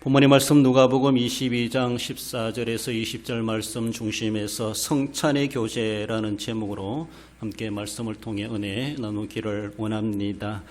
본문의 말씀 누가복음 22장 14절에서 20절 말씀 중심에서 성찬의 교제라는 제목으로 함께 말씀을 통해 은혜 나누기를 원합니다.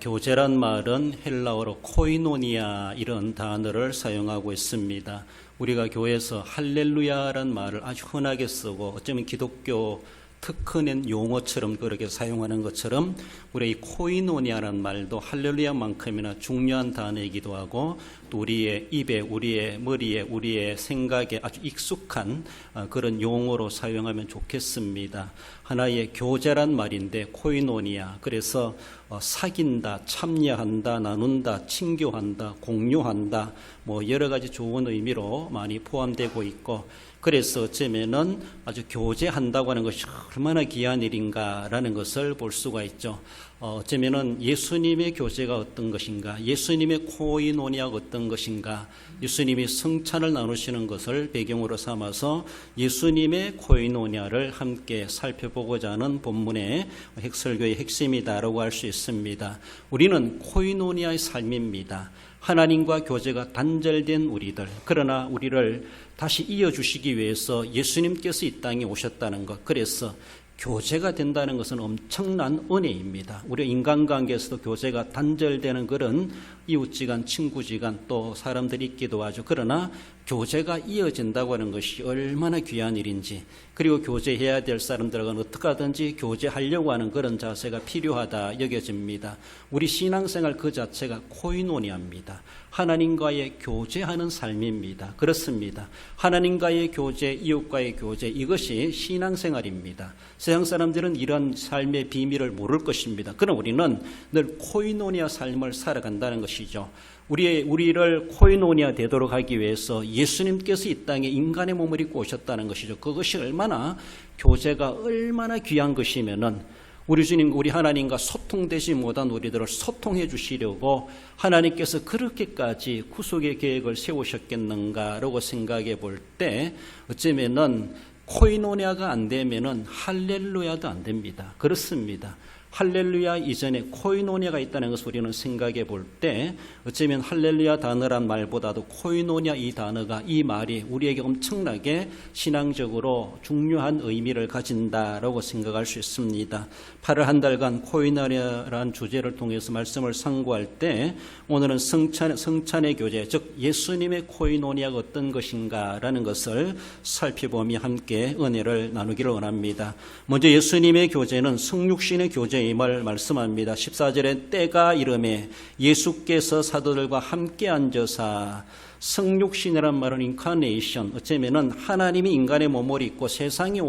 교제란 말은 헬라어로 코이노니아 이런 단어를 사용하고 있습니다. 우리가 교회에서 할렐루야란 말을 아주 흔하게 쓰고 어쩌면 기독교 특허낸 용어처럼 그렇게 사용하는 것처럼 우리 이 코이노니아라는 말도 할렐루야만큼이나 중요한 단어이기도 하고 또 우리의 입에, 우리의 머리에, 우리의 생각에 아주 익숙한 그런 용어로 사용하면 좋겠습니다. 하나의 교제란 말인데 코이노니아, 그래서 사귄다, 참여한다, 나눈다, 친교한다, 공유한다, 뭐 여러 가지 좋은 의미로 많이 포함되고 있고, 그래서 어쩌면은 아주 교제한다고 하는 것이 얼마나 귀한 일인가라는 것을 볼 수가 있죠. 어쩌면은 예수님의 교제가 어떤 것인가, 예수님의 코이노니아가 어떤 것인가, 예수님이 성찬을 나누시는 것을 배경으로 삼아서 예수님의 코이노니아를 함께 살펴보고자 하는 본문의 핵설교의 핵심이다라고 할 수 있습니다. 우리는 코이노니아의 삶입니다. 하나님과 교제가 단절된 우리들, 그러나 우리를 다시 이어주시기 위해서 예수님께서 이 땅에 오셨다는 것, 그래서 교제가 된다는 것은 엄청난 은혜입니다. 우리 인간관계에서도 교제가 단절되는 그런 이웃지간, 친구지간 또 사람들이 있기도 하죠. 그러나 교제가 이어진다고 하는 것이 얼마나 귀한 일인지, 그리고 교제해야 될 사람들과는 어떻게 하든지 교제하려고 하는 그런 자세가 필요하다 여겨집니다. 우리 신앙생활 그 자체가 코이노니아입니다. 하나님과의 교제하는 삶입니다. 그렇습니다. 하나님과의 교제, 이웃과의 교제, 이것이 신앙생활입니다. 세상 사람들은 이런 삶의 비밀을 모를 것입니다. 그럼 우리는 늘 코이노니아 삶을 살아간다는 것이죠. 우리를 코이노니아 되도록 하기 위해서 예수님께서 이 땅에 인간의 몸을 입고 오셨다는 것이죠. 그것이 얼마나, 교제가 얼마나 귀한 것이면은 우리 주님, 우리 하나님과 소통되지 못한 우리들을 소통해 주시려고 하나님께서 그렇게까지 구속의 계획을 세우셨겠는가라고 생각해 볼 때 어쩌면은 코이노니아가 안 되면은 할렐루야도 안 됩니다. 그렇습니다. 할렐루야 이전에 코이노니아가 있다는 것을 우리는 생각해 볼 때 어쩌면 할렐루야 단어란 말보다도 코이노니아 이 단어가, 이 말이 우리에게 엄청나게 신앙적으로 중요한 의미를 가진다라고 생각할 수 있습니다. 8월 한 달간 코이노니아라는 주제를 통해서 말씀을 상고할 때 오늘은 성찬의 교제, 즉 예수님의 코이노니아가 어떤 것인가라는 것을 살펴보며 함께 은혜를 나누기를 원합니다. 먼저 예수님의 교제는 성육신의 교제 임을 말씀합니다. 14절에 때가 이르매 예수께서 사도들과 함께 앉으사, 성육신이란 말은 인카네이션, 어쩌면은 하나님이 인간의 몸을 입고 세상에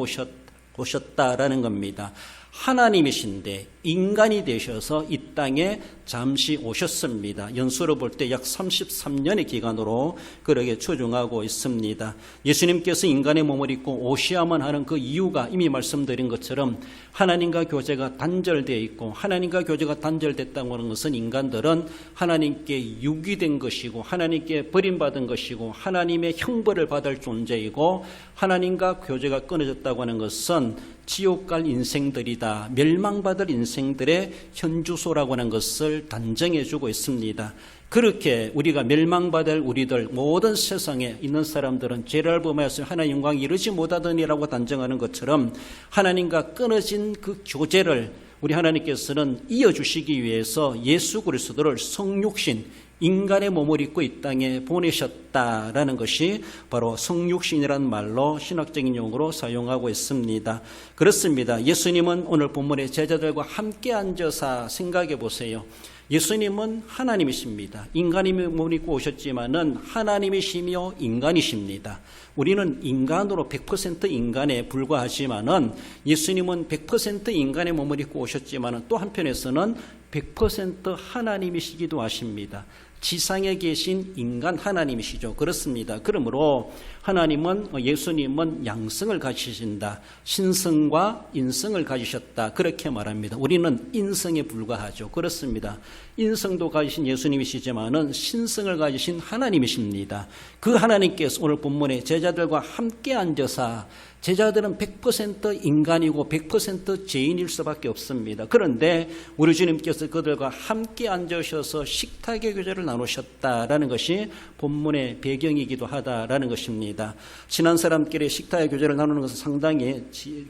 오셨다라는 겁니다. 하나님이신데 인간이 되셔서 이 땅에 잠시 오셨습니다. 연수로 볼 때 약 33년의 기간으로 그렇게 추정하고 있습니다. 예수님께서 인간의 몸을 입고 오셔야만 하는 그 이유가 이미 말씀드린 것처럼 하나님과 교제가 단절되어 있고, 하나님과 교제가 단절됐다고 하는 것은 인간들은 하나님께 유기된 것이고 하나님께 버림받은 것이고 하나님의 형벌을 받을 존재이고, 하나님과 교제가 끊어졌다고 하는 것은 지옥 갈 인생들이다, 멸망받을 인생들의 현주소라고 하는 것을 단정해 주고 있습니다. 그렇게 우리가 멸망받을 우리들, 모든 세상에 있는 사람들은 죄를 범하여서 하나님 영광에 이르지 못하더니라고 단정하는 것처럼 하나님과 끊어진 그 교제를 우리 하나님께서는 이어주시기 위해서 예수 그리스도를 성육신, 인간의 몸을 입고 이 땅에 보내셨다라는 것이 바로 성육신이라는 말로 신학적인 용어로 사용하고 있습니다. 그렇습니다. 예수님은 오늘 본문의 제자들과 함께 앉아서 생각해 보세요. 예수님은 하나님이십니다. 인간의 몸을 입고 오셨지만은 하나님이시며 인간이십니다. 우리는 인간으로 100% 인간에 불과하지만은 예수님은 100% 인간의 몸을 입고 오셨지만은 또 한편에서는 100% 하나님이시기도 하십니다. 지상에 계신 인간 하나님이시죠. 그렇습니다. 그러므로 하나님은, 예수님은 양성을 가지신다, 신성과 인성을 가지셨다, 그렇게 말합니다. 우리는 인성에 불과하죠. 그렇습니다. 인성도 가지신 예수님이시지만은 신성을 가지신 하나님이십니다. 그 하나님께서 오늘 본문에 제자들과 함께 앉아서 제자들은 100% 인간이고 100% 죄인일 수밖에 없습니다. 그런데 우리 주님께서 그들과 함께 앉으셔서 식탁의 교제를 나누셨다라는 것이 본문의 배경이기도 하다라는 것입니다. 친한 사람끼리 식탁의 교제를 나누는 것은 상당히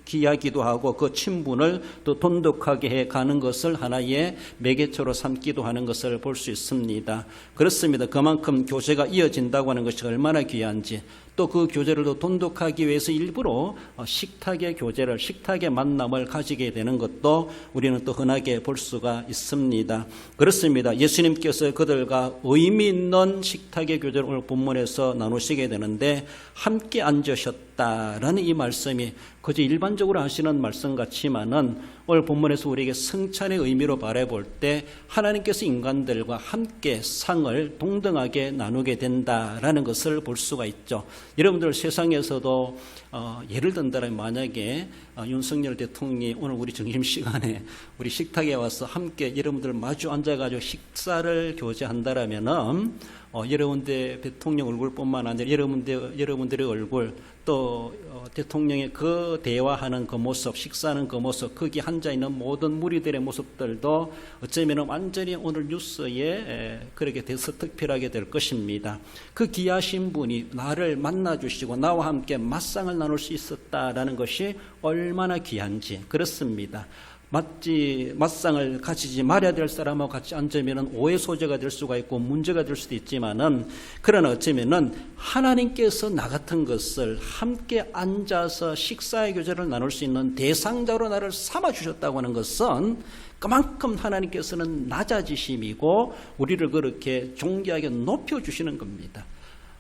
귀하기도 하고 그 친분을 또 돈독하게 해가는 것을 하나의 매개체로 삼기도 하는 것을 볼 수 있습니다. 그렇습니다. 그만큼 교제가 이어진다고 하는 것이 얼마나 귀한지, 또 그 교제를 더 돈독하기 위해서 일부러 식탁의 교제를, 식탁의 만남을 가지게 되는 것도 우리는 또 흔하게 볼 수가 있습니다. 그렇습니다. 예수님께서 그들과 의미 있는 식탁의 교제를 오늘 본문에서 나누시게 되는데, 함께 앉으셨다라는 이 말씀이 그저 일반적으로 하시는 말씀 같지만은 오늘 본문에서 우리에게 성찬의 의미로 바라볼 때 하나님께서 인간들과 함께 상을 동등하게 나누게 된다라는 것을 볼 수가 있죠. 여러분들 세상에서도 예를 든다면 만약에 윤석열 대통령이 오늘 우리 점심시간에 우리 식탁에 와서 함께 여러분들 마주 앉아가지고 식사를 교제한다라면은 여러분들 대통령 얼굴뿐만 아니라 여러분들의 얼굴, 또 대통령의 그 대화하는 그 모습, 식사하는 그 모습, 거기 앉아있는 모든 무리들의 모습들도 어쩌면 완전히 오늘 뉴스에 그렇게 대서특필하게 될 것입니다. 그 귀하신 분이 나를 만나주시고 나와 함께 맞상을 나눌 수 있었다라는 것이 얼마나 귀한지. 그렇습니다. 맞상을 가지지 말아야 될 사람하고 같이 앉으면 오해 소재가 될 수가 있고 문제가 될 수도 있지만은, 그러나 어쩌면은 하나님께서 나 같은 것을 함께 앉아서 식사의 교제를 나눌 수 있는 대상자로 나를 삼아 주셨다고 하는 것은 그만큼 하나님께서는 낮아지심이고 우리를 그렇게 존귀하게 높여주시는 겁니다.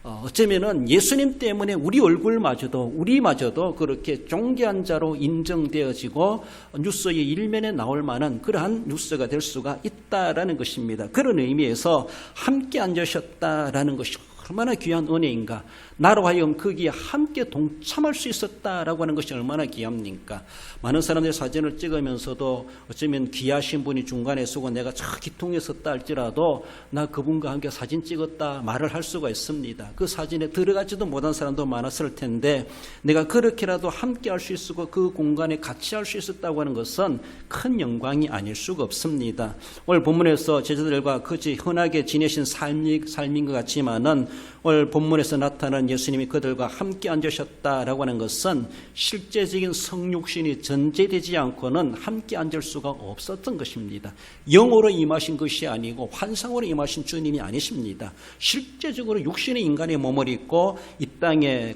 어쩌면은 예수님 때문에 우리마저도 그렇게 존귀한 자로 인정되어지고 뉴스의 일면에 나올 만한 그러한 뉴스가 될 수가 있다라는 것입니다. 그런 의미에서 함께 앉으셨다라는 것이 얼마나 귀한 은혜인가. 나로 하여금 거기에 함께 동참할 수 있었다라고 하는 것이 얼마나 귀합니까? 많은 사람들이 사진을 찍으면서도 어쩌면 귀하신 분이 중간에 서고 내가 저 기통에 섰다 할지라도 나 그분과 함께 사진 찍었다 말을 할 수가 있습니다. 그 사진에 들어가지도 못한 사람도 많았을 텐데 내가 그렇게라도 함께 할 수 있었고 그 공간에 같이 할 수 있었다고 하는 것은 큰 영광이 아닐 수가 없습니다. 오늘 본문에서 제자들과 그지 흔하게 지내신 삶인 것 같지만은 오늘 본문에서 나타난 예수님이 그들과 함께 앉으셨다라고 하는 것은 실제적인 성육신이 전제되지 않고는 함께 앉을 수가 없었던 것입니다. 영으로 임하신 것이 아니고 환상으로 임하신 주님이 아니십니다. 실제적으로 육신의 인간의 몸을 입고 이 땅에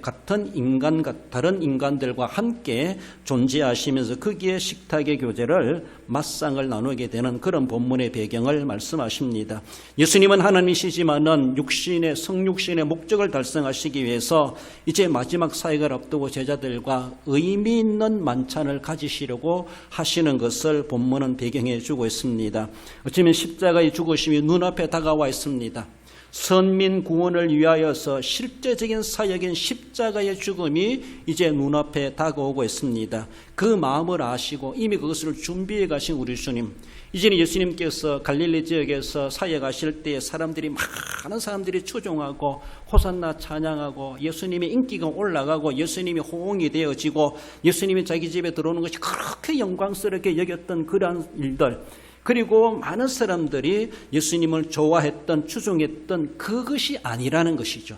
다른 인간들과 함께 존재하시면서 거기에 식탁의 교제를 맞상을 나누게 되는 그런 본문의 배경을 말씀하십니다. 예수님은 하나님이시지만은 성육신의 목적을 달성하시기 위해서 이제 마지막 사역을 앞두고 제자들과 의미 있는 만찬을 가지시려고 하시는 것을 본문은 배경해 주고 있습니다. 어쩌면 십자가의 죽으심이 눈앞에 다가와 있습니다. 선민 구원을 위하여서 실제적인 사역인 십자가의 죽음이 이제 눈앞에 다가오고 있습니다. 그 마음을 아시고 이미 그것을 준비해 가신 우리 주님, 이제는 예수님께서 갈릴리 지역에서 사역하실 때 많은 사람들이 추종하고 호산나 찬양하고 예수님의 인기가 올라가고 예수님이 호응이 되어지고 예수님이 자기 집에 들어오는 것이 그렇게 영광스럽게 여겼던 그러한 일들, 그리고 많은 사람들이 예수님을 좋아했던, 추종했던 그것이 아니라는 것이죠.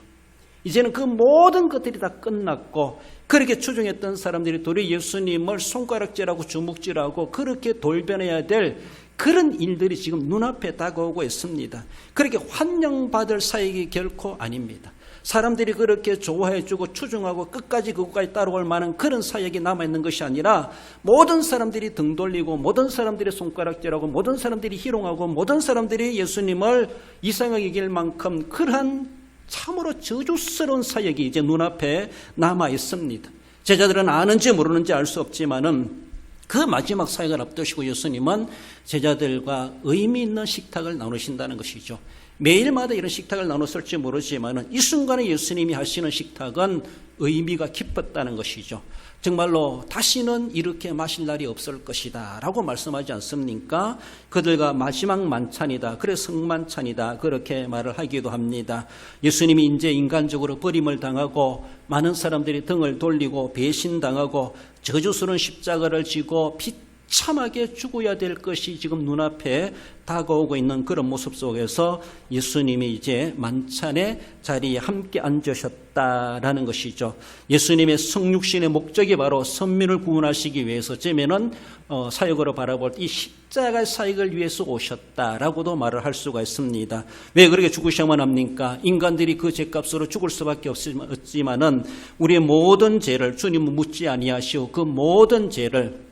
이제는 그 모든 것들이 다 끝났고 그렇게 추종했던 사람들이 도리어 예수님을 손가락질하고 주먹질하고 그렇게 돌변해야 될 그런 일들이 지금 눈앞에 다가오고 있습니다. 그렇게 환영받을 사역이 결코 아닙니다. 사람들이 그렇게 좋아해주고 추종하고 끝까지 그것까지 따라올 만한 그런 사역이 남아있는 것이 아니라 모든 사람들이 등 돌리고 모든 사람들이 손가락질하고 모든 사람들이 희롱하고 모든 사람들이 예수님을 이상하게 여길 만큼 그러한 참으로 저주스러운 사역이 이제 눈앞에 남아있습니다. 제자들은 아는지 모르는지 알 수 없지만은 그 마지막 사역을 앞두시고 예수님은 제자들과 의미 있는 식탁을 나누신다는 것이죠. 매일마다 이런 식탁을 나눴을지 모르지만 이 순간에 예수님이 하시는 식탁은 의미가 깊었다는 것이죠. 정말로 다시는 이렇게 마실 날이 없을 것이다 라고 말씀하지 않습니까? 그들과 마지막 만찬이다, 그래 성만찬이다, 그렇게 말을 하기도 합니다. 예수님이 이제 인간적으로 버림을 당하고 많은 사람들이 등을 돌리고 배신당하고 저주스러운 십자가를 지고 비참하게 죽어야 될 것이 지금 눈앞에 다가오고 있는 그런 모습 속에서 예수님이 이제 만찬의 자리에 함께 앉으셨다라는 것이죠. 예수님의 성육신의 목적이 바로 선민을 구원하시기 위해서, 어쩌면은 사역으로 바라볼 이 십자가의 사역을 위해서 오셨다라고도 말을 할 수가 있습니다. 왜 그렇게 죽으셔야만 합니까? 인간들이 그 죄값으로 죽을 수밖에 없지만은 우리의 모든 죄를 주님은 묻지 아니하시오. 그 모든 죄를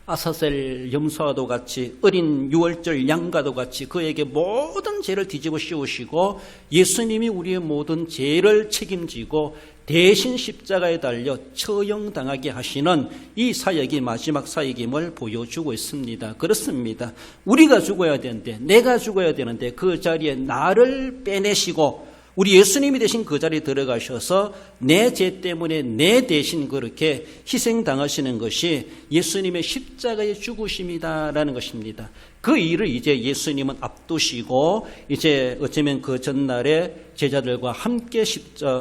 아사셀 염소와도 같이 어린 유월절 양과도 같이 그에게 모든 죄를 뒤집어 씌우시고 예수님이 우리의 모든 죄를 책임지고 대신 십자가에 달려 처형당하게 하시는 이 사역이 마지막 사역임을 보여주고 있습니다. 그렇습니다. 우리가 죽어야 되는데, 내가 죽어야 되는데 그 자리에 나를 빼내시고 우리 예수님이 대신 그 자리에 들어가셔서 내 죄 때문에 내 대신 그렇게 희생당하시는 것이 예수님의 십자가의 죽으심이다라는 것입니다. 그 일을 이제 예수님은 앞두시고 이제 어쩌면 그 전날에 제자들과 함께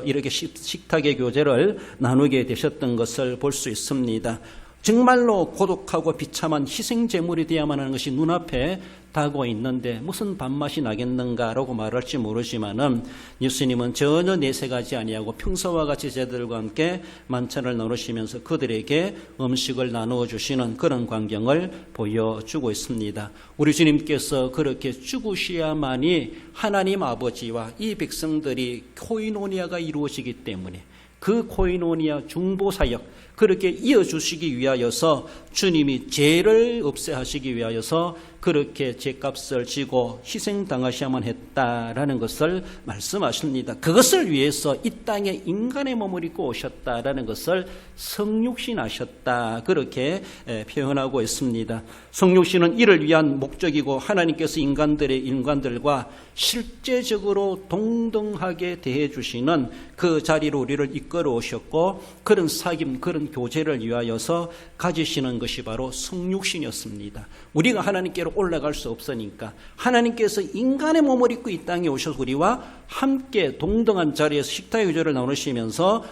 이렇게 식탁의 교제를 나누게 되셨던 것을 볼 수 있습니다. 정말로 고독하고 비참한 희생제물이 되어야만 하는 것이 눈앞에 다가오고 있는데 무슨 밥맛이 나겠는가라고 말할지 모르지만은 예수님은 전혀 내색하지 아니하고 평소와 같이 제자들과 함께 만찬을 나누시면서 그들에게 음식을 나누어 주시는 그런 광경을 보여주고 있습니다. 우리 주님께서 그렇게 죽으셔야만이 하나님 아버지와 이 백성들이 코이노니아가 이루어지기 때문에 그 코이노니아 중보사역 그렇게 이어주시기 위하여서 주님이 죄를 없애하시기 위하여서 그렇게 죄값을 지고 희생당하셔야만 했다라는 것을 말씀하십니다. 그것을 위해서 이 땅에 인간의 몸을 입고 오셨다라는 것을 성육신하셨다 그렇게 표현하고 있습니다. 성육신은 이를 위한 목적이고 하나님께서 인간들과 실제적으로 동등하게 대해 주시는 그 자리로 우리를 이끌어 오셨고 그런 사귐, 그런 교제를 위하여서 가지시는 것이 바로 성육신이었습니다. 우리가 하나님께로 올라갈 수 없으니까 하나님께서 인간의 몸을 입고 이 땅에 오셔서 우리와 함께 동등한 자리에서 식탁의 교제를 나누시면서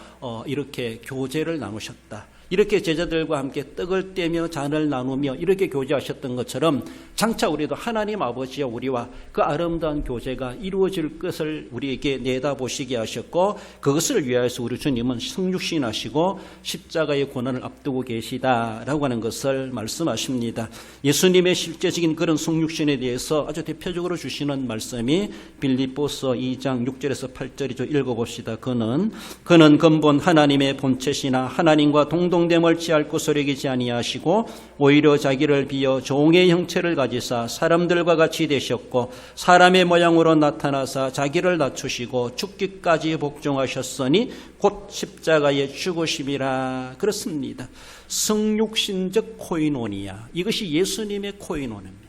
이렇게 교제를 나누셨다. 이렇게 제자들과 함께 떡을 떼며 잔을 나누며 이렇게 교제하셨던 것처럼 장차 우리도 하나님 아버지와 우리와 그 아름다운 교제가 이루어질 것을 우리에게 내다보시게 하셨고 그것을 위하여서 우리 주님은 성육신하시고 십자가의 고난을 앞두고 계시다라고 하는 것을 말씀하십니다. 예수님의 실제적인 그런 성육신에 대해서 아주 대표적으로 주시는 말씀이 빌립보서 2장 6절에서 8절이죠. 읽어봅시다. 그는 근본 하나님의 본체시나 하나님과 동등됨을 취할 것을 여기지 아니하시고 오히려 자기를 비어 종의 형체를 가지사 사람들과 같이 되셨고 사람의 모양으로 나타나사 자기를 낮추시고 죽기까지 복종하셨으니 곧 십자가의 죽으심이라. 그렇습니다. 성육신적 코이노니아, 이것이 예수님의 코이노니아입니다.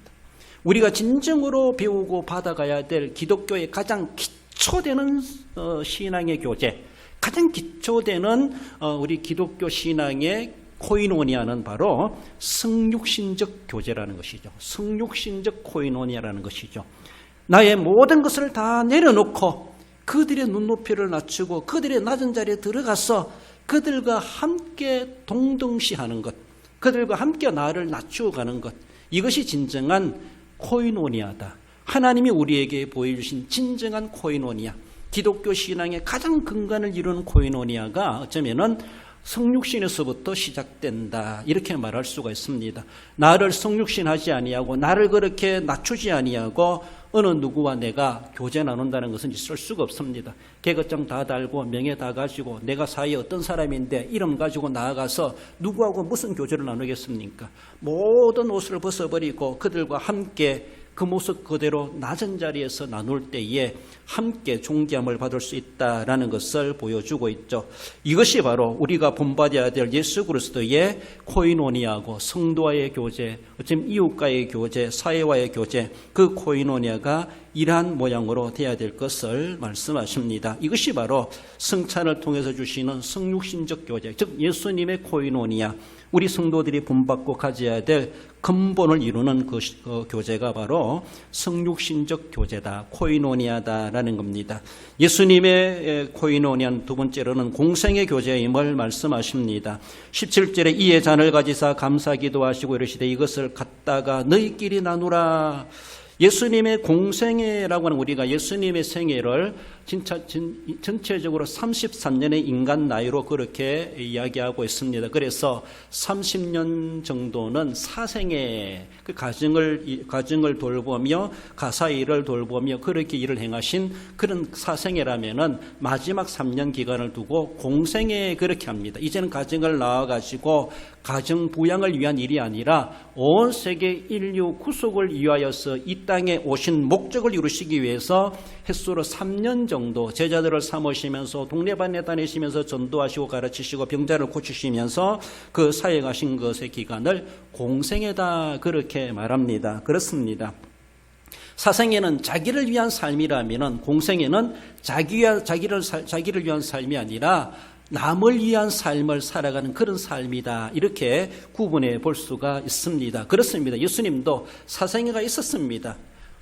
우리가 진정으로 배우고 받아가야 될 기독교의 가장 기초되는 신앙의 교제, 가장 기초되는 우리 기독교 신앙의 코이노니아는 바로 성육신적 교제라는 것이죠. 성육신적 코이노니아라는 것이죠. 나의 모든 것을 다 내려놓고 그들의 눈높이를 낮추고 그들의 낮은 자리에 들어가서 그들과 함께 동등시하는 것, 그들과 함께 나를 낮추어 가는 것, 이것이 진정한 코이노니아다. 하나님이 우리에게 보여주신 진정한 코이노니아, 기독교 신앙의 가장 근간을 이루는 코이노니아가 어쩌면은 성육신에서부터 시작된다 이렇게 말할 수가 있습니다. 나를 성육신하지 아니하고 나를 그렇게 낮추지 아니하고 어느 누구와 내가 교제 나눈다는 것은 있을 수가 없습니다. 계급장 다 달고 명예 다 가지고 내가 사이에 어떤 사람인데 이름 가지고 나아가서 누구하고 무슨 교제를 나누겠습니까? 모든 옷을 벗어버리고 그들과 함께 그 모습 그대로 낮은 자리에서 나눌 때에 함께 존귀함을 받을 수 있다라는 것을 보여주고 있죠. 이것이 바로 우리가 본받아야 될 예수 그리스도의 코이노니아고 성도와의 교제, 어쩌면 이웃과의 교제, 사회와의 교제, 그 코이노니아가 이러한 모양으로 돼야 될 것을 말씀하십니다. 이것이 바로 성찬을 통해서 주시는 성육신적 교제, 즉 예수님의 코이노니아, 우리 성도들이 본받고 가져야 될 근본을 이루는 그 교제가 바로 성육신적 교제다, 코이노니아다라는 겁니다. 예수님의 코이노니아는 두 번째로는 공생의 교제임을 말씀하십니다. 17절에 이에 잔을 가지사 감사기도 하시고 이르시되 이것을 갖다가 너희끼리 나누라. 예수님의 공생애라고 하는, 우리가 예수님의 생애를 진짜 전체적으로 33년의 인간 나이로 그렇게 이야기하고 있습니다. 그래서 30년 정도는 사생애, 그 가정을 돌보며 가사 일을 돌보며 그렇게 일을 행하신 그런 사생애라면은 마지막 3년 기간을 두고 공생애 그렇게 합니다. 이제는 가정을 낳아가지고 가정 부양을 위한 일이 아니라 온 세계 인류 구속을 위하여서 이 땅에 오신 목적을 이루시기 위해서 횟수로 3년 정도 제자들을 삼으시면서 동네방네 다니시면서 전도하시고 가르치시고 병자를 고치시면서 그 사역하신 것의 기간을 공생애다 그렇게 말합니다. 그렇습니다. 사생애는 자기를 위한 삶이라면 공생애는 자기를 위한 삶이 아니라 남을 위한 삶을 살아가는 그런 삶이다, 이렇게 구분해 볼 수가 있습니다. 그렇습니다. 예수님도 사생애가 있었습니다.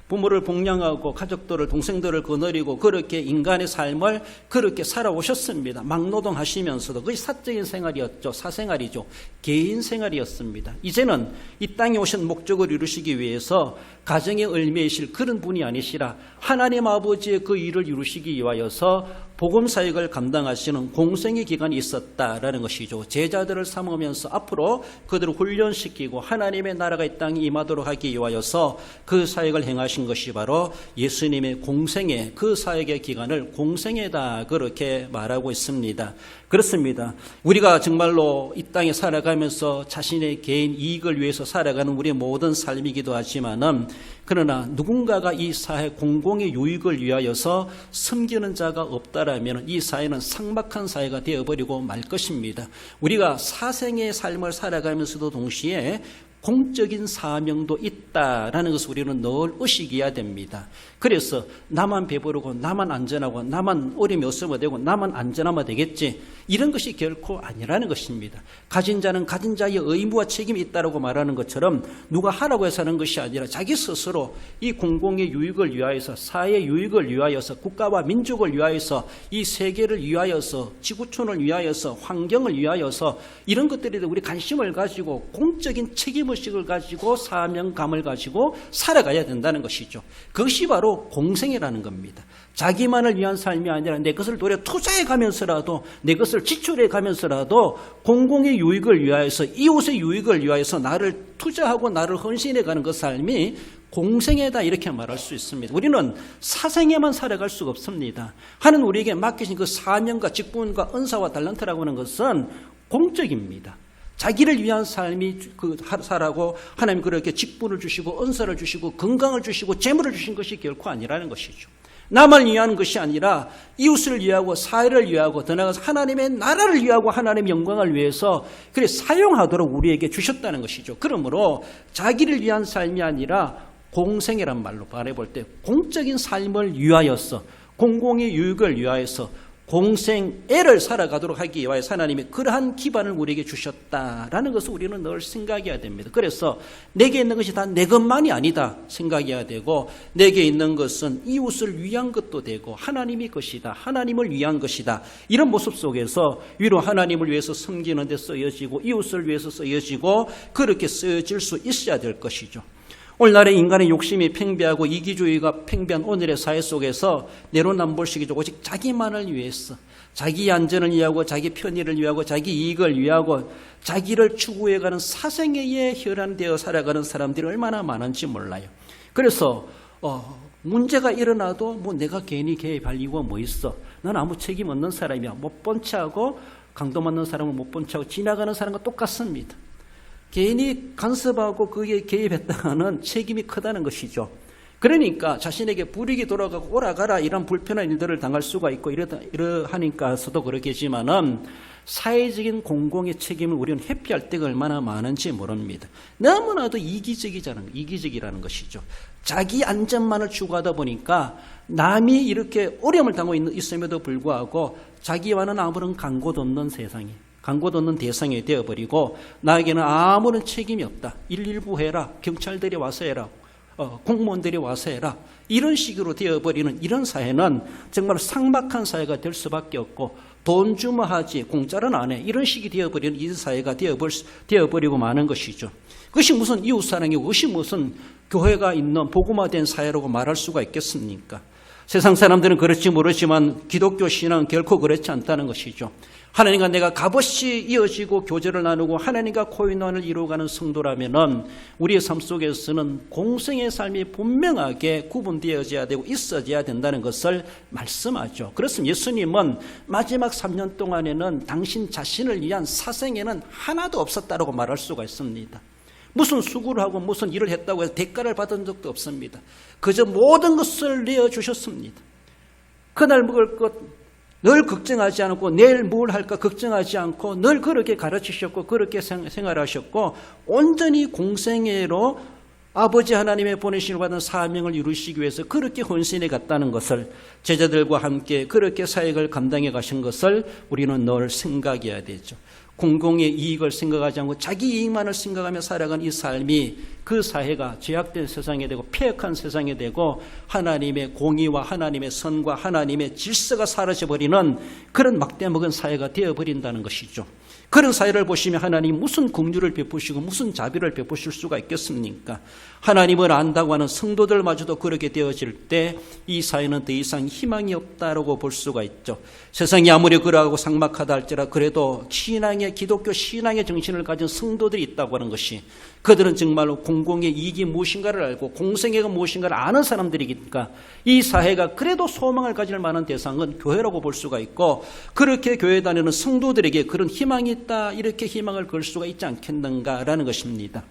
부모를 복양하고 가족들을, 동생들을 거느리고 그렇게 인간의 삶을 그렇게 살아오셨습니다. 막노동하시면서도 그게 사적인 생활이었죠. 사생활이죠. 개인 생활이었습니다. 이제는 이 땅에 오신 목적을 이루시기 위해서 가정의 을매이실 그런 분이 아니시라 하나님 아버지의 그 일을 이루시기 위하여서 복음사역을 감당하시는 공생의 기간이 있었다라는 것이죠. 제자들을 삼으면서 앞으로 그들을 훈련시키고 하나님의 나라가 이 땅에 임하도록 하기 위하여서 그 사역을 행하신 것이 바로 예수님의 공생애, 그 사역의 기간을 공생애다 그렇게 말하고 있습니다. 그렇습니다. 우리가 정말로 이 땅에 살아가면서 자신의 개인 이익을 위해서 살아가는 우리의 모든 삶이기도 하지만은, 그러나 누군가가 이 사회 공공의 유익을 위하여서 섬기는 자가 없다라면 이 사회는 삭막한 사회가 되어버리고 말 것입니다. 우리가 사생의 삶을 살아가면서도 동시에 공적인 사명도 있다라는 것을 우리는 늘 의식해야 됩니다. 그래서 나만 배부르고 나만 안전하고 나만 어려움이 없으면 되고 나만 안전하면 되겠지, 이런 것이 결코 아니라는 것입니다. 가진 자는 가진 자의 의무와 책임이 있다고 말하는 것처럼 누가 하라고 해서 하는 것이 아니라 자기 스스로 이 공공의 유익을 위하여서, 사회의 유익을 위하여서, 국가와 민족을 위하여서, 이 세계를 위하여서, 지구촌을 위하여서, 환경을 위하여서 이런 것들에 우리 관심을 가지고 공적인 책임의식을 가지고 사명감을 가지고 살아가야 된다는 것이죠. 그것이 바로 공생애라는 겁니다. 자기만을 위한 삶이 아니라 내 것을 도리어 투자해 가면서라도, 내 것을 지출해 가면서라도 공공의 유익을 위하여서, 이웃의 유익을 위하여서 나를 투자하고 나를 헌신해 가는 그 삶이 공생애다 이렇게 말할 수 있습니다. 우리는 사생애만 살아갈 수가 없습니다. 하나님 우리에게 맡기신 그 사명과 직분과 은사와 달란트라고 하는 것은 공적입니다. 자기를 위한 삶이 살아고 하나님 그렇게 직분을 주시고 은사를 주시고 건강을 주시고 재물을 주신 것이 결코 아니라는 것이죠. 나만 위한 것이 아니라 이웃을 위하고 사회를 위하고 더 나아가서 하나님의 나라를 위하고 하나님의 영광을 위해서 그래 사용하도록 우리에게 주셨다는 것이죠. 그러므로 자기를 위한 삶이 아니라 공생애란 말로 말해볼 때 공적인 삶을 위하여서, 공공의 유익을 위하여서 공생애를 살아가도록 하기 위하여서 하나님이 그러한 기반을 우리에게 주셨다라는 것을 우리는 늘 생각해야 됩니다. 그래서 내게 있는 것이 다 내 것만이 아니다 생각해야 되고, 내게 있는 것은 이웃을 위한 것도 되고 하나님의 것이다, 하나님을 위한 것이다. 이런 모습 속에서 위로 하나님을 위해서 섬기는 데 쓰여지고 이웃을 위해서 쓰여지고 그렇게 쓰여질 수 있어야 될 것이죠. 오늘날의 인간의 욕심이 팽배하고 이기주의가 팽배한 오늘의 사회 속에서 내로남불식이죠. 오직 자기만을 위해서, 자기 안전을 위하고 자기 편의를 위하고 자기 이익을 위하고 자기를 추구해가는 사생애에 혈안되어 살아가는 사람들이 얼마나 많은지 몰라요. 그래서 문제가 일어나도 뭐 내가 괜히 개입할 이유가 뭐 있어, 난 아무 책임 없는 사람이야, 못 본 체하고 강도 맞는 사람은 못 본 체하고 지나가는 사람과 똑같습니다. 개인이 간섭하고 그게 개입했다가는 책임이 크다는 것이죠. 그러니까 자신에게 불이익이 돌아가고 오라가라 이런 불편한 일들을 당할 수가 있고 이러하니까서도 그렇겠지만은 사회적인 공공의 책임을 우리는 회피할 때가 얼마나 많은지 모릅니다. 너무나도 이기적이라는 것이죠. 자기 안전만을 추구하다 보니까 남이 이렇게 어려움을 당하고 있음에도 불구하고 자기와는 아무런 강고도 없는 세상이, 강고도 없는 대상이 되어버리고 나에게는 아무런 책임이 없다. 119 해라. 경찰들이 와서 해라. 공무원들이 와서 해라. 이런 식으로 되어버리는 이런 사회는 정말 삭막한 사회가 될 수밖에 없고 돈 주면 하지 공짜는 안 해. 이런 식이 되어버리는 이 사회가 되어버리고 마는 것이죠. 그것이 무슨 이웃사랑이고 그것이 무슨 교회가 있는 복음화된 사회라고 말할 수가 있겠습니까? 세상 사람들은 그렇지 모르지만 기독교 신앙은 결코 그렇지 않다는 것이죠. 하나님과 내가 값없이 이어지고 교제를 나누고 하나님과 코인원을 이루어가는 성도라면은 우리의 삶 속에서는 공생의 삶이 분명하게 구분되어져야 되고 있어져야 된다는 것을 말씀하죠. 그렇습니다. 예수님은 마지막 3년 동안에는 당신 자신을 위한 사생에는 하나도 없었다고 말할 수가 있습니다. 무슨 수고를 하고 무슨 일을 했다고 해서 대가를 받은 적도 없습니다. 그저 모든 것을 내어주셨습니다. 그날 먹을 것 늘 걱정하지 않고 내일 뭘 할까 걱정하지 않고 늘 그렇게 가르치셨고 그렇게 생활하셨고 온전히 공생애로 아버지 하나님의 보내심을 받은 사명을 이루시기 위해서 그렇게 헌신해 갔다는 것을 제자들과 함께 그렇게 사역을 감당해 가신 것을 우리는 늘 생각해야 되죠. 공공의 이익을 생각하지 않고 자기 이익만을 생각하며 살아간 이 삶이 그 사회가 죄악된 세상이 되고 폐역한 세상이 되고 하나님의 공의와 하나님의 선과 하나님의 질서가 사라져버리는 그런 막대먹은 사회가 되어버린다는 것이죠. 그런 사회를 보시면 하나님 무슨 긍휼을 베푸시고 무슨 자비를 베푸실 수가 있겠습니까? 하나님을 안다고 하는 성도들마저도 그렇게 되어질 때 이 사회는 더 이상 희망이 없다라고 볼 수가 있죠. 세상이 아무리 그러하고 삭막하다 할지라 그래도 신앙의 기독교 신앙의 정신을 가진 성도들이 있다고 하는 것이 그들은 정말로 공공의 이익이 무엇인가를 알고 공생애가 무엇인가를 아는 사람들이니까 이 사회가 그래도 소망을 가질 만한 대상은 교회라고 볼 수가 있고 그렇게 교회 다니는 성도들에게 그런 희망이 있다 이렇게 희망을 걸 수가 있지 않겠는가라는 것입니다.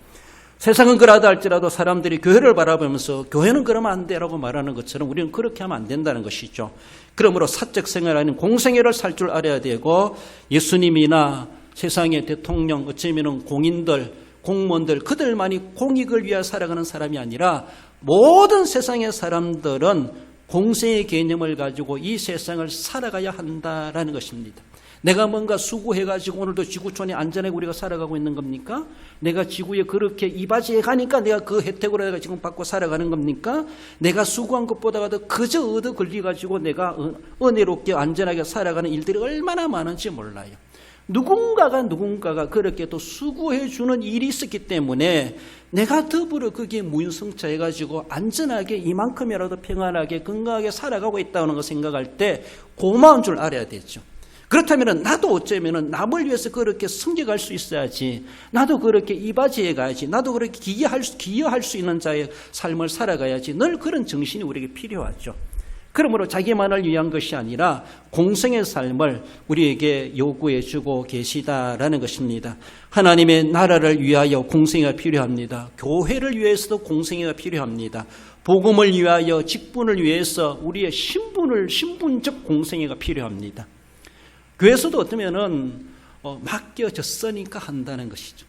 세상은 그러하다 할지라도 사람들이 교회를 바라보면서 교회는 그러면 안 돼라고 말하는 것처럼 우리는 그렇게 하면 안 된다는 것이죠. 그러므로 사적 생활하는 공생애를 살 줄 알아야 되고 예수님이나 세상의 대통령 어쩌면 공인들 공무원들 그들만이 공익을 위해 살아가는 사람이 아니라 모든 세상의 사람들은 공생의 개념을 가지고 이 세상을 살아가야 한다라는 것입니다. 내가 뭔가 수고해가지고 오늘도 지구촌에 안전하게 우리가 살아가고 있는 겁니까? 내가 지구에 그렇게 이바지해 가니까 내가 그 혜택으로 내가 지금 받고 살아가는 겁니까? 내가 수고한 것보다도 그저 얻어 걸려가지고 내가 은혜롭게 안전하게 살아가는 일들이 얼마나 많은지 몰라요. 누군가가 그렇게 또 수고해 주는 일이 있었기 때문에 내가 더불어 거기에 무인승차해가지고 안전하게 이만큼이라도 평안하게 건강하게 살아가고 있다는 걸 생각할 때 고마운 줄 알아야 되죠. 그렇다면 나도 어쩌면 남을 위해서 그렇게 섬겨갈 수 있어야지. 나도 그렇게 이바지해 가야지. 나도 그렇게 기여할 수 있는 자의 삶을 살아가야지. 늘 그런 정신이 우리에게 필요하죠. 그러므로 자기만을 위한 것이 아니라 공생의 삶을 우리에게 요구해 주고 계시다라는 것입니다. 하나님의 나라를 위하여 공생애가 필요합니다. 교회를 위해서도 공생애가 필요합니다. 복음을 위하여 직분을 위해서 우리의 신분적 공생애가 필요합니다. 교회에서도 어쩌면은 맡겨졌으니까 한다는 것이죠.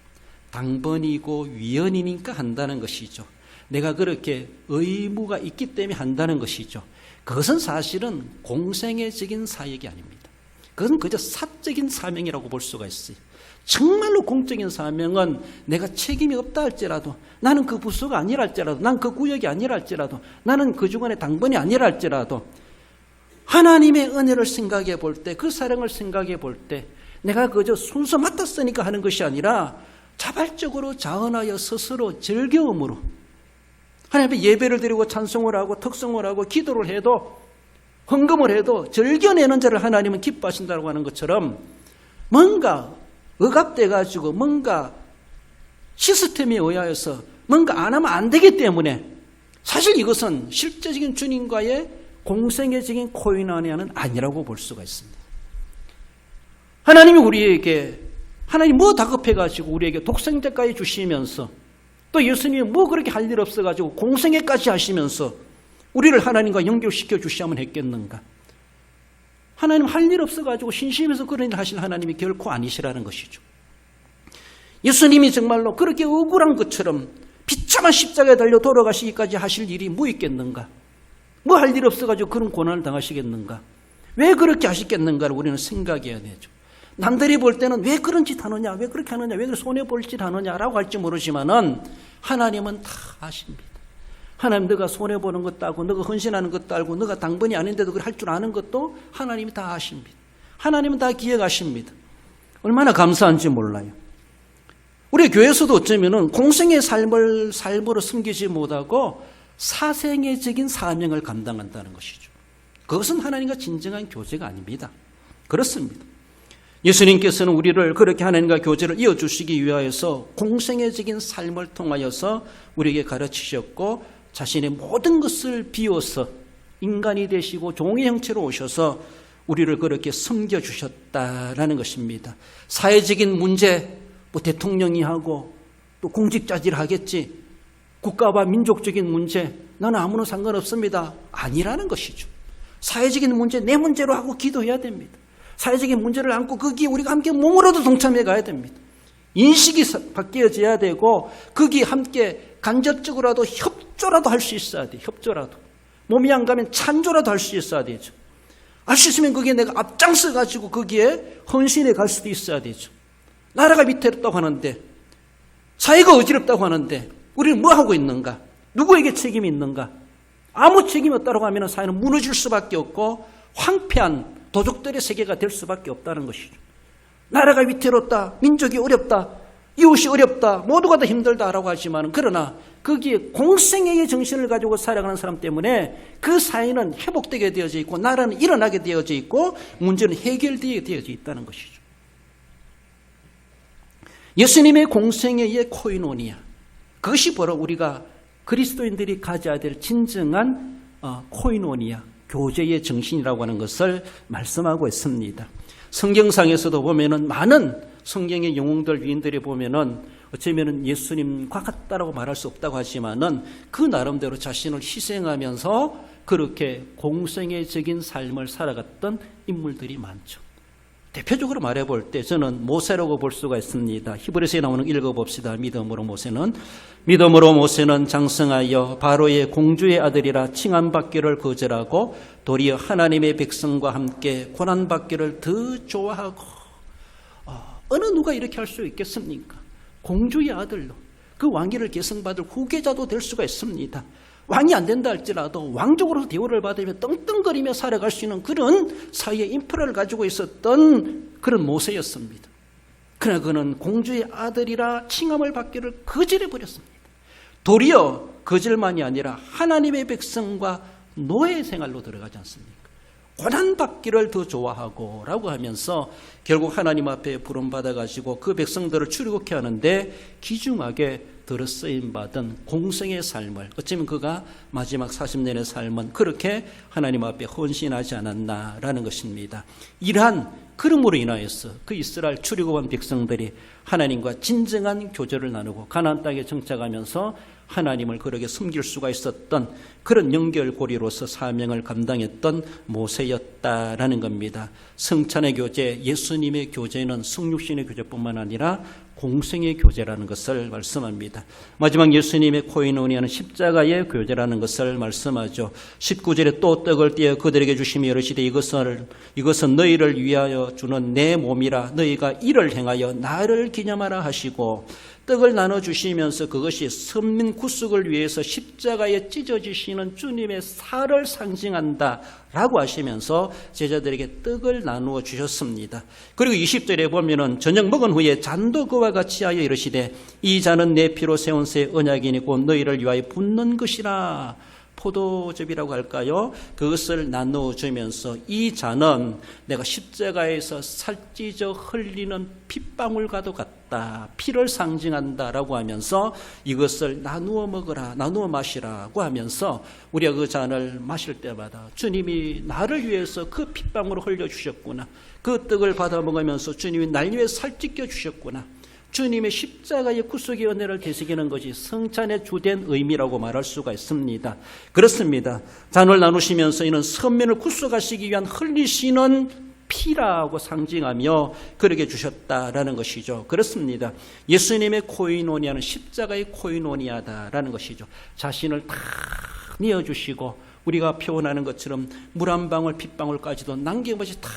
당번이고 위헌이니까 한다는 것이죠. 내가 그렇게 의무가 있기 때문에 한다는 것이죠. 그것은 사실은 공생애적인 사역이 아닙니다. 그것은 그저 사적인 사명이라고 볼 수가 있어요. 정말로 공적인 사명은 내가 책임이 없다 할지라도 나는 그 부서가 아니라 할지라도 난 그 구역이 아니라 할지라도 나는 그 주간의 당번이 아니라 할지라도 하나님의 은혜를 생각해 볼 때, 그 사랑을 생각해 볼 때 내가 그저 순서 맡았으니까 하는 것이 아니라 자발적으로 자원하여 스스로 즐거움으로 하나님 앞에 예배를 드리고 찬송을 하고 특성을 하고 기도를 해도 헌금을 해도 즐겨내는 자를 하나님은 기뻐하신다고 하는 것처럼 뭔가 억압돼 가지고 뭔가 시스템에 의하여서 뭔가 안 하면 안 되기 때문에 사실 이것은 실제적인 주님과의 공생애적인 코인원이 아니라고 볼 수가 있습니다. 하나님이 우리에게 하나님 뭐 다급해가지고 우리에게 독생자까지 주시면서 또 예수님이 뭐 그렇게 할 일 없어가지고 공생애까지 하시면서 우리를 하나님과 연결시켜 주시야만 했겠는가? 하나님 할 일 없어가지고 신심해서 그런 일 하실 하나님이 결코 아니시라는 것이죠. 예수님이 정말로 그렇게 억울한 것처럼 비참한 십자가에 달려 돌아가시기까지 하실 일이 뭐 있겠는가? 뭐 할 일 없어가지고 그런 고난을 당하시겠는가? 왜 그렇게 하시겠는가를 우리는 생각해야 되죠. 남들이 볼 때는 왜 그런 짓 하느냐, 왜 그렇게 하느냐, 왜 손해볼 짓 하느냐라고 할지 모르지만은 하나님은 다 아십니다. 하나님, 너가 손해보는 것도 알고, 너가 헌신하는 것도 알고, 너가 당번이 아닌데도 그걸 할 줄 아는 것도 하나님이 다 아십니다. 하나님은 다 기억하십니다. 얼마나 감사한지 몰라요. 우리 교회에서도 어쩌면은 공생의 삶으로 숨기지 못하고 사생애적인 사명을 감당한다는 것이죠. 그것은 하나님과 진정한 교제가 아닙니다. 그렇습니다. 예수님께서는 우리를 그렇게 하나님과 교제를 이어주시기 위하여서 공생애적인 삶을 통하여서 우리에게 가르치셨고 자신의 모든 것을 비워서 인간이 되시고 종의 형체로 오셔서 우리를 그렇게 섬겨주셨다라는 것입니다. 사회적인 문제, 뭐 대통령이 하고 또 공직자질 하겠지, 국가와 민족적인 문제 나는 아무런 상관없습니다, 아니라는 것이죠. 사회적인 문제 내 문제로 하고 기도해야 됩니다. 사회적인 문제를 안고 거기에 우리가 함께 몸으로도 동참해 가야 됩니다. 인식이 바뀌어져야 되고 거기에 함께 간접적으로라도 협조라도 할 수 있어야 돼요. 협조라도. 몸이 안 가면 찬조라도 할 수 있어야 되죠. 할 수 있으면 거기에 내가 앞장서 가지고 거기에 헌신해 갈 수도 있어야 되죠. 나라가 위태롭다고 하는데, 사회가 어지럽다고 하는데 우리는 뭐 하고 있는가? 누구에게 책임이 있는가? 아무 책임이 없다고 하면 사회는 무너질 수밖에 없고 황폐한 도적들의 세계가 될 수밖에 없다는 것이죠. 나라가 위태롭다, 민족이 어렵다, 이웃이 어렵다, 모두가 다 힘들다라고 하지만, 그러나 거기에 공생애의 정신을 가지고 살아가는 사람 때문에 그 사회는 회복되게 되어져 있고 나라는 일어나게 되어져 있고 문제는 해결되게 되어져 있다는 것이죠. 예수님의 공생애의 코이노니아, 그것이 바로 우리가 그리스도인들이 가져야 될 진정한 코이노니아, 교제의 정신이라고 하는 것을 말씀하고 있습니다. 성경상에서도 보면은 많은 성경의 영웅들, 위인들이 보면은 어쩌면은 예수님과 같다라고 말할 수 없다고 하지만은 그 나름대로 자신을 희생하면서 그렇게 공생애적인 삶을 살아갔던 인물들이 많죠. 대표적으로 말해볼 때 저는 모세라고 볼 수가 있습니다. 히브리서에 나오는 거 읽어봅시다. 믿음으로 모세는 장성하여 바로의 공주의 아들이라 칭함받기를 거절하고 도리어 하나님의 백성과 함께 고난받기를 더 좋아하고. 어느 누가 이렇게 할 수 있겠습니까? 공주의 아들로 그 왕위를 계승받을 후계자도 될 수가 있습니다. 왕이 안 된다 할지라도 왕족으로 대우를 받으며 떵떵거리며 살아갈 수 있는 그런 사회의 인프라를 가지고 있었던 그런 모세였습니다. 그러나 그는 공주의 아들이라 칭함을 받기를 거절해버렸습니다. 도리어 거절만이 아니라 하나님의 백성과 노예 생활로 들어가지 않습니까? 고난받기를 더 좋아하고 라고 하면서 결국 하나님 앞에 부름받아가지고 그 백성들을 출애굽케 하는데 귀중하게 들어쓰임받은 공생의 삶을, 어쩌면 그가 마지막 40년의 삶은 그렇게 하나님 앞에 헌신하지 않았나라는 것입니다. 이러한 그름으로 인하여서 그 이스라엘 출애굽한 백성들이 하나님과 진정한 교제를 나누고 가나안 땅에 정착하면서 하나님을 그렇게 섬길 수가 있었던 그런 연결고리로서 사명을 감당했던 모세였다라는 겁니다. 성찬의 교제, 예수님의 교제는 성육신의 교제뿐만 아니라 공생의 교제라는 것을 말씀합니다. 마지막 예수님의 코이노니아는 십자가의 교제라는 것을 말씀하죠. 19절에 또 떡을 떼어 그들에게 주시며 이르시되 이것은 너희를 위하여 주는 내 몸이라 너희가 이를 행하여 나를 기념하라 하시고, 떡을 나눠주시면서 그것이 선민 구속을 위해서 십자가에 찢어지시는 주님의 살을 상징한다 라고 하시면서 제자들에게 떡을 나누어 주셨습니다. 그리고 20절에 보면은 저녁 먹은 후에 잔도 그와 같이 하여 이르시되 이 잔은 내 피로 세운 새 언약이니 곧 너희를 위하여 붓는 것이라. 포도즙이라고 할까요? 그것을 나누어주면서 이 잔은 내가 십자가에서 살찌져 흘리는 핏방울과도 같다, 피를 상징한다라고 하면서 이것을 나누어 먹으라, 나누어 마시라고 하면서 우리가 그 잔을 마실 때마다 주님이 나를 위해서 그 핏방울을 흘려주셨구나, 그 떡을 받아 먹으면서 주님이 날 위해 살찌겨 주셨구나, 주님의 십자가의 구속의 은혜를 되새기는 것이 성찬의 주된 의미라고 말할 수가 있습니다. 그렇습니다. 잔을 나누시면서 이는 선민을 구속하시기 위한 흘리시는 피라고 상징하며 그렇게 주셨다라는 것이죠. 그렇습니다. 예수님의 코이노니아는 십자가의 코이노니아다라는 것이죠. 자신을 다 내어주시고 우리가 표현하는 것처럼 물 한 방울 핏방울까지도 남김없이 다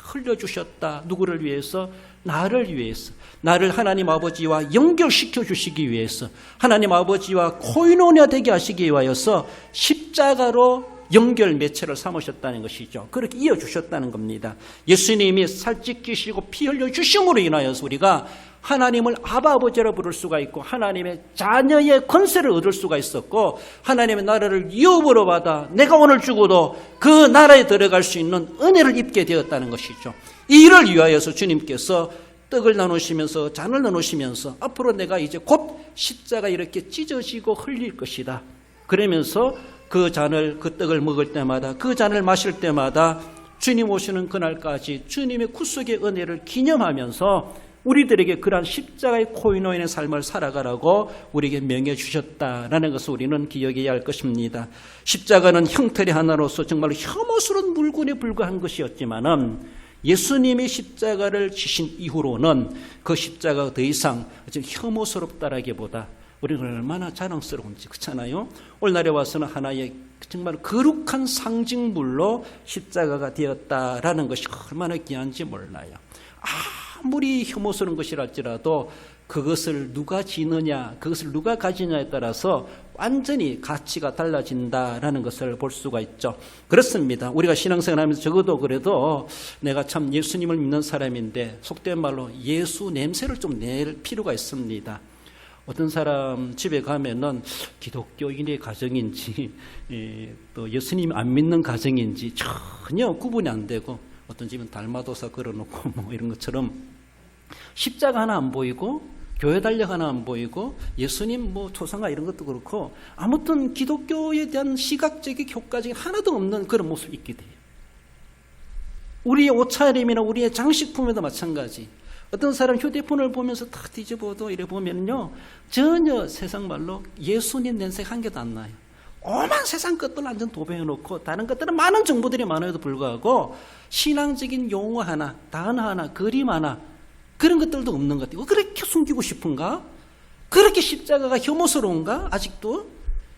흘려주셨다. 누구를 위해서? 나를 위해서. 나를 하나님 아버지와 연결시켜 주시기 위해서, 하나님 아버지와 코이노니아 되게 하시기 위하여서 십자가로 연결 매체를 삼으셨다는 것이죠. 그렇게 이어주셨다는 겁니다. 예수님이 살찌끼시고 피 흘려주심으로 인하여서 우리가 하나님을 아버지라 부를 수가 있고 하나님의 자녀의 권세를 얻을 수가 있었고 하나님의 나라를 유업으로 받아 내가 오늘 죽어도 그 나라에 들어갈 수 있는 은혜를 입게 되었다는 것이죠. 이 일을 위하여서 주님께서 떡을 나누시면서 잔을 나누시면서 앞으로 내가 이제 곧 십자가 이렇게 찢어지고 흘릴 것이다. 그러면서 그 잔을, 그 떡을 먹을 때마다, 그 잔을 마실 때마다 주님 오시는 그날까지 주님의 구속의 은혜를 기념하면서 우리들에게 그러한 십자가의 코이노인의 삶을 살아가라고 우리에게 명해 주셨다라는 것을 우리는 기억해야 할 것입니다. 십자가는 형태의 하나로서 정말 혐오스러운 물건에 불과한 것이었지만은 예수님이 십자가를 지신 이후로는 그 십자가가 더 이상 혐오스럽다라기보다 우리는 얼마나 자랑스러운지, 그렇잖아요. 오늘날에 와서는 하나의 정말 거룩한 상징물로 십자가가 되었다라는 것이 얼마나 귀한지 몰라요. 아무리 혐오스러운 것이랄지라도 그것을 누가 지느냐, 그것을 누가 가지냐에 따라서 완전히 가치가 달라진다라는 것을 볼 수가 있죠. 그렇습니다. 우리가 신앙생활하면서 적어도 그래도 내가 참 예수님을 믿는 사람인데 속된 말로 예수 냄새를 좀 낼 필요가 있습니다. 어떤 사람 집에 가면은 기독교인의 가정인지 또 예수님 안 믿는 가정인지 전혀 구분이 안 되고 어떤 집은 달마도사 걸어놓고 뭐 이런 것처럼 십자가 하나 안 보이고 교회 달력 하나 안 보이고 예수님 뭐 초상화 이런 것도 그렇고 아무튼 기독교에 대한 시각적인 효과적인 하나도 없는 그런 모습이 있게 돼요. 우리의 옷차림이나 우리의 장식품에도 마찬가지. 어떤 사람 휴대폰을 보면서 다 뒤집어도 이래 보면요 전혀 세상 말로 예수님 냄새가 한 개도 안 나요. 오만 세상 것들 완전 도배해놓고 다른 것들은 많은 정보들이 많아도 불구하고 신앙적인 용어 하나, 단어 하나, 그림 하나 그런 것들도 없는 것 같아요. 그렇게 숨기고 싶은가? 그렇게 십자가가 혐오스러운가? 아직도?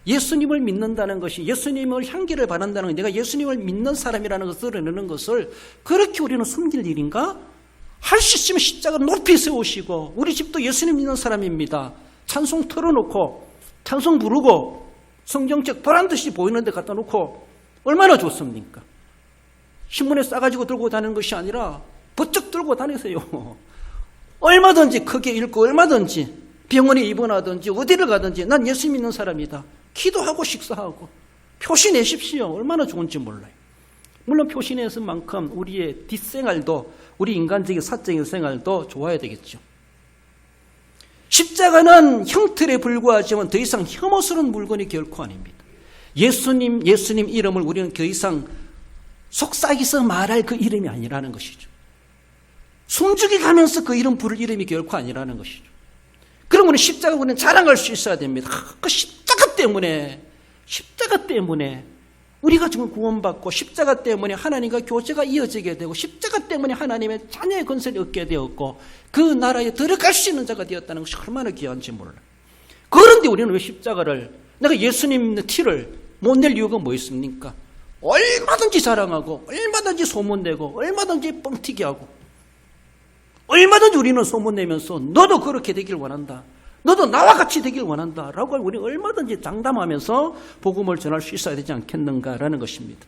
예수님을 믿는다는 것이 예수님을 향기를 바란다는 것, 내가 예수님을 믿는 사람이라는 것을 드러내는 것을 그렇게 우리는 숨길 일인가? 할 수 있으면 십자가 높이 세우시고 우리 집도 예수님 믿는 사람입니다. 찬송 틀어놓고 찬송 부르고 성경책 보란듯이 보이는 데 갖다 놓고 얼마나 좋습니까? 신문에 싸가지고 들고 다니는 것이 아니라 버쩍 들고 다니세요. 얼마든지 크게 읽고 얼마든지 병원에 입원하든지 어디를 가든지 난 예수 믿는 사람이다. 기도하고 식사하고 표시 내십시오. 얼마나 좋은지 몰라요. 물론 표시 내는 만큼 우리의 뒷생활도 우리 인간적인 사적인 생활도 좋아야 되겠죠. 십자가는 형틀에 불과하지만 더 이상 혐오스러운 물건이 결코 아닙니다. 예수님 이름을 우리는 더 이상 속삭여서 말할 그 이름이 아니라는 것이죠. 숨죽이 가면서 그 이름 부를 이름이 결코 아니라는 것이죠. 그러면 십자가 우리는 자랑할 수 있어야 됩니다. 그 십자가 때문에 우리가 정말 구원받고 십자가 때문에 하나님과 교제가 이어지게 되고 십자가 때문에 하나님의 자녀의 권세를 얻게 되었고 그 나라에 들어갈 수 있는 자가 되었다는 것이 얼마나 귀한지 몰라요. 그런데 우리는 왜 십자가를 내가 예수님 믿는 티를 못 낼 이유가 뭐 있습니까? 얼마든지 자랑하고 얼마든지 소문내고 얼마든지 뻥튀기 하고 얼마든지 우리는 소문내면서 너도 그렇게 되길 원한다. 너도 나와 같이 되길 원한다. 라고 우리 얼마든지 장담하면서 복음을 전할 수 있어야 되지 않겠는가라는 것입니다.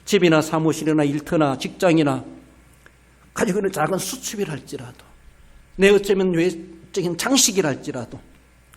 집이나 사무실이나 일터나 직장이나 가지고 있는 작은 수첩이랄지라도 내 어쩌면 외적인 장식이랄지라도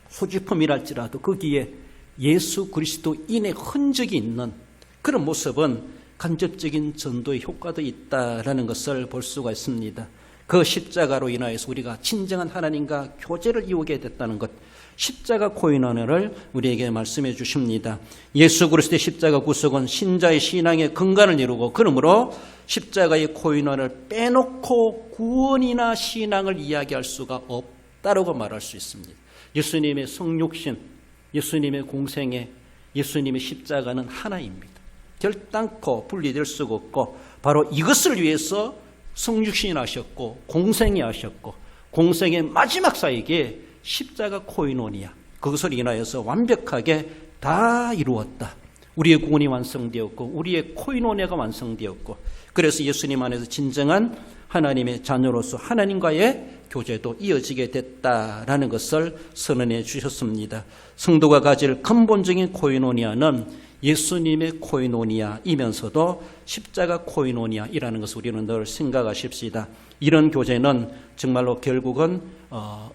소지품이랄지라도 거기에 예수 그리스도인의 흔적이 있는 그런 모습은 간접적인 전도의 효과도 있다라는 것을 볼 수가 있습니다. 그 십자가로 인하여서 우리가 진정한 하나님과 교제를 이루게 됐다는 것, 십자가 코이노니아를 우리에게 말씀해 주십니다. 예수 그리스도의 십자가 구속은 신자의 신앙의 근간을 이루고 그러므로 십자가의 코이노니아를 빼놓고 구원이나 신앙을 이야기할 수가 따르고 말할 수 있습니다. 예수님의 성육신, 예수님의 공생애, 예수님의 십자가는 하나입니다. 결단코 분리될 수가 없고 바로 이것을 위해서 성육신하셨고 공생애하셨고 공생의 마지막 사역에 십자가 코이노니아, 그것을 인하여서 완벽하게 다 이루었다. 우리의 구원이 완성되었고 우리의 코이노니아가 완성되었고 그래서 예수님 안에서 진정한 하나님의 자녀로서 하나님과의 교제도 이어지게 됐다라는 것을 선언해 주셨습니다. 성도가 가질 근본적인 코이노니아는 예수님의 코이노니아이면서도 십자가 코이노니아이라는 것을 우리는 늘 생각하십시다. 이런 교제는 정말로 결국은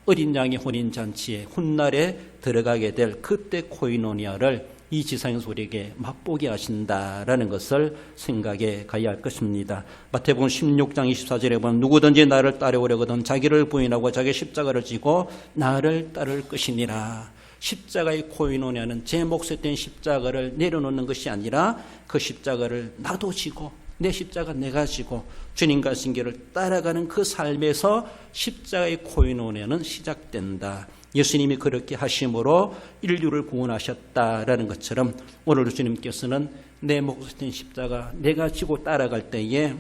어린 양의 혼인잔치에 훗날에 들어가게 될 그때 코이노니아를 이 지상에서 우리에게 맛보게 하신다라는 것을 생각해 가야 할 것입니다. 마태복음 16장 24절에 보면 누구든지 나를 따르려거든 자기를 부인하고 자기 십자가를 지고 나를 따를 것이니라. 십자가의 코이노니아는 제 몫에 된 십자가를 내려놓는 것이 아니라 그 십자가를 나도 지고 내 십자가 내가 지고 주님과 신기를 따라가는 그 삶에서 십자가의 코이노니아는 시작된다. 예수님이 그렇게 하심으로 인류를 구원하셨다라는 것처럼 오늘 주님께서는 내 몫에 된 십자가 내가 지고 따라갈 때에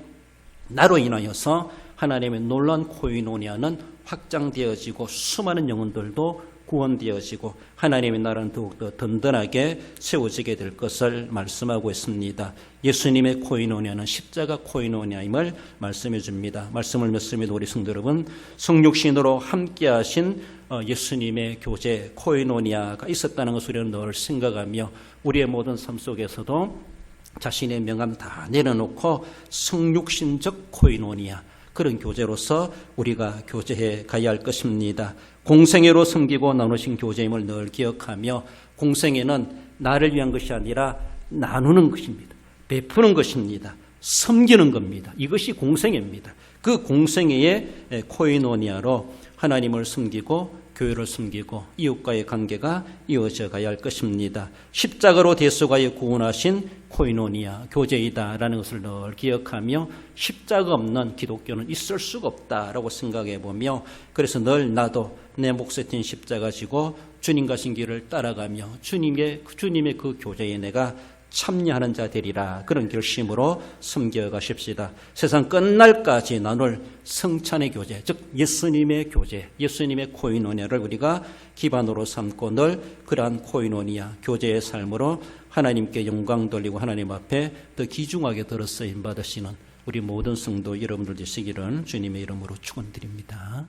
나로 인하여서 하나님의 놀라운 코이노니아는 확장되어지고 수많은 영혼들도 구원되어지고 하나님의 나라는 더욱더 든든하게 세워지게 될 것을 말씀하고 있습니다. 예수님의 코이노니아는 십자가 코이노니아임을 말씀해 줍니다. 말씀을 맺습니다. 우리 성도 여러분, 성육신으로 함께하신 예수님의 교제 코이노니아가 있었다는 것을 우리는 늘 생각하며 우리의 모든 삶 속에서도 자신의 명함 다 내려놓고 성육신적 코이노니아 그런 교제로서 우리가 교제해 가야 할 것입니다. 공생애로 섬기고 나누신 교제임을 늘 기억하며 공생애는 나를 위한 것이 아니라 나누는 것입니다. 베푸는 것입니다. 섬기는 겁니다. 이것이 공생애입니다. 그 공생애의 코이노니아로 하나님을 섬기고 교회를 섬기고 이웃과의 관계가 이어져 가야 할 것입니다. 십자가로 대속하여 구원하신 코이노니아 교제이다라는 것을 늘 기억하며 십자가 없는 기독교는 있을 수가 없다라고 생각해 보며 그래서 늘 나도 내 몫에 띈 십자가 지고 주님과 신기를 따라가며 주님의 그 교제에 내가 참여하는 자 되리라. 그런 결심으로 섬겨가십시다. 세상 끝날까지 나눌 성찬의 교제, 즉 예수님의 교제, 예수님의 코이노니아를 우리가 기반으로 삼고 늘 그러한 코이노니아 교제의 삶으로 하나님께 영광 돌리고 하나님 앞에 더 귀중하게 들어 쓰임 받으시는 우리 모든 성도 여러분들 되시기를 주님의 이름으로 축원드립니다.